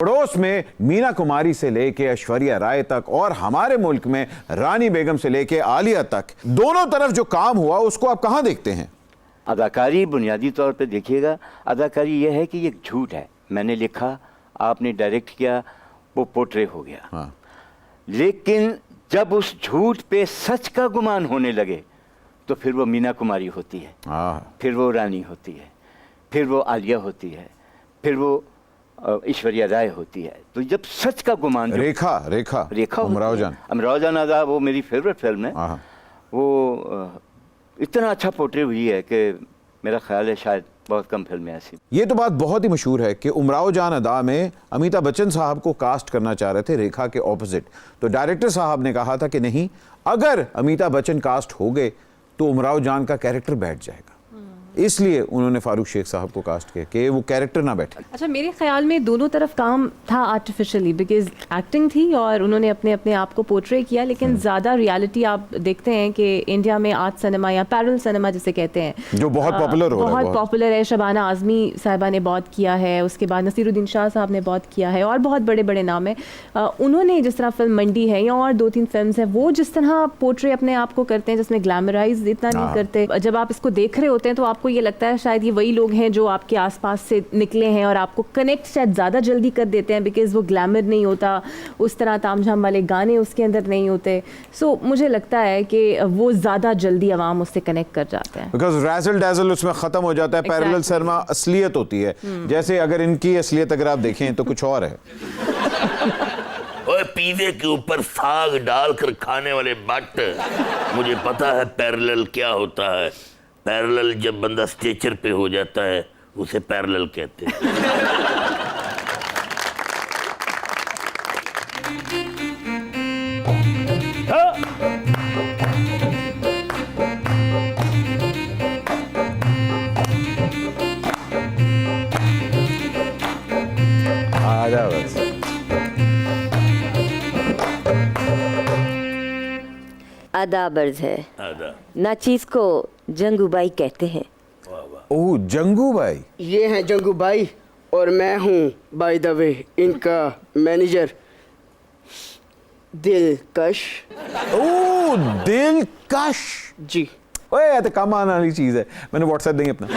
पड़ोस में मीना कुमारी से लेके ऐश्वर्या राय तक और हमारे मुल्क में रानी बेगम से लेके आलिया तक, दोनों तरफ जो काम हुआ उसको आप कहां देखते हैं? अदाकारी बुनियादी तौर पे देखिएगा, अदाकारी यह है कि ये झूठ है। मैंने लिखा, आपने डायरेक्ट किया, वो पोर्ट्रे हो गया। हाँ। लेकिन जब उस झूठ पे सच का गुमान होने लगे तो फिर वो मीना कुमारी होती है, फिर वो रानी होती है, फिर वो आलिया होती है, फिर वो ऐश्वर्या राय होती है। तो जब सच का गुमान, रेखा उमराव जान आज़ाद, वो मेरी फेवरेट फिल्म है। वो इतना अच्छा पोर्ट्रे हुई है कि मेरा ख्याल है शायद बहुत कम फिल्में ऐसी। ये तो बात बहुत ही मशहूर है कि उमराव जान अदा में अमिताभ बच्चन साहब को कास्ट करना चाह रहे थे रेखा के ऑपोजिट, तो डायरेक्टर साहब ने कहा था कि नहीं, अगर अमिताभ बच्चन कास्ट हो गए तो उमराव जान का कैरेक्टर बैठ जाएगा, इसलिए उन्होंने फारूक शेख साहब को कास्ट किया कि वो कैरेक्टर ना बैठे। अच्छा, मेरे ख्याल में दोनों तरफ काम था आर्टिफिशियली, बिकॉज एक्टिंग थी और उन्होंने अपने अपने आप को पोर्ट्रे किया, लेकिन ज़्यादा रियलिटी आप देखते हैं कि इंडिया में आर्ट सिनेमा या पैरल सिनेमा जिसे कहते हैं, जो बहुत पॉपुलर हो रहा है, बहुत पॉपुलर है। शबाना आज़मी साहिबा ने बहुत किया है, उसके बाद नसीरुद्दीन शाह साहब ने बहुत किया है और बहुत बड़े बड़े नाम हैं। उन्होंने जिस तरह फिल्म मंडी है या और 2-3 फिल्म हैं, वो जिस तरह पोर्ट्रे अपने आप को करते हैं जिसमें ग्लैमराइज इतना नहीं करते, जब आप इसको देख रहे होते हैं तो आपको ये लगता है शायद ये वही लोग हैं जो आपके आसपास से निकले हैं और आपको कनेक्ट शायद ज़्यादा जल्दी कर देते हैं, बिकॉज वो ग्लैमर नहीं होता, उस तरह तामझाम वाले गाने उसके अंदर नहीं होते। सो मुझे लगता है कि वो ज़्यादा जल्दी आवाम उससे कनेक्ट कर जाते हैं, बिकॉज रैजल डैजल उसमें ख़त्म हो जाता है। पैरेलल सिनेमा असलियत होती है, जैसे अगर इनकी असलियत अगर आप देखें तो कुछ और है। ओए, पीवे के ऊपर साग डालकर खाने वाले बट, मुझे पता है पैरेलल क्या होता है। पैरेलल जब बंदा स्टेचर पे हो जाता है उसे पैरेलल कहते हैं। अदाबर्ज है, नाचीज को जंगूबाई कहते हैं। ओह, जंगूबाई। ये हैं जंगूबाई और मैं हूँ बाय द वे इनका मैनेजर दिलकश। ओह, दिलकश जी। ओए, ये तो कम आने वाली चीज़ है। मैंने व्हाट्सएप देंगे अपना।